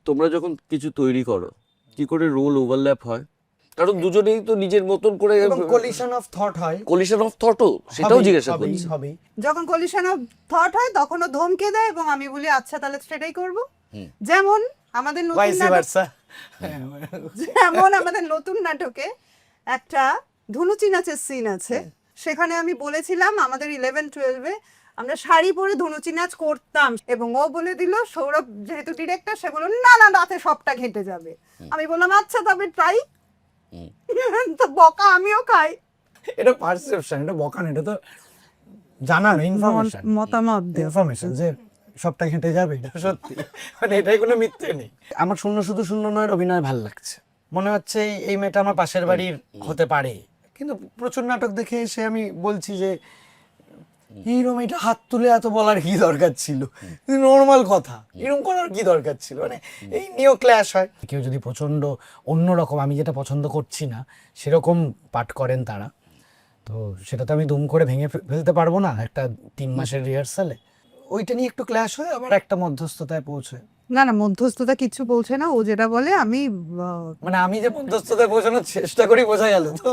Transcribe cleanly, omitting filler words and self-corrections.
তোমরা যখন কিছু তৈরি করো কি করে রোল ওভারল্যাপ হয়? কারণ দুজনেই তো নিজের মতন করে কলিশন অফ থট হয়, কলিশন অফ থটও, সেটাও জিজ্ঞাসা করছি। হবে। যখন কলিশন অফ থট হয় তখন ও ধমকে দেয় এবং আমি বলি আচ্ছা তাহলে সেটাই করব। যেমন আমাদের নতুন ভাইস নাটক, ভার্সা। যেমন আমাদের নতুন নাটকে একটা ধুনুচি নাচের সিন আছে, সেখানে আমি বলেছিলাম আমাদের 11-12-এ আমরা শাড়ি পরে ধুনুচি নাচ করতাম এবং ও বলে দিল, সৌরভ যেহেতু ডিরেক্টর সে বলল না না রাতে সবটা ঘেঁটে যাবে। আমি বললাম আচ্ছা তবে ট্রাই। তো বকা আমিও খাই। এটা পারসেপশন, এটা বকান, এটা তো জানার ইনফরমেশন, মতামত দেও। ইনফরমেশন যে সবটা ঘেঁটে যাবে, এটা সত্যি, মানে এটাই কোনো মিথ্যে নেই। আমার শুধু শূন্য নয় অভিনয় ভাল লাগছে, মনে হচ্ছে এই মেয়েটা আমার পাশের বাড়ির হতে পারে। কিন্তু প্রচুর নাটক দেখে এসে আমি বলছি যে এরকম এটা হাত তুলে এত বলার কি দরকার ছিল, নর্মাল কথা এরকম করার কি দরকার ছিল, মানে এই নিয়েও ক্ল্যাশ হয়। কেউ যদি প্রচন্ড অন্যরকম, আমি যেটা পছন্দ করছি না সেরকম পাঠ করেন তারা, তো সেটা তো আমি দুম করে ভেঙে ফেলতে পারবো না একটা 3 মাসের রিহার্সালে। ওইটা নিয়ে একটু ক্ল্যাশ হয়, আবার একটা মধ্যস্থতায় পৌঁছয়। না না মধ্যস্থতা কিচ্ছু বলছে না, ও যেটা বলে আমি মানে আমি যে মধ্যস্থতায় পৌঁছানোর চেষ্টা করি, বোঝা গেল তো।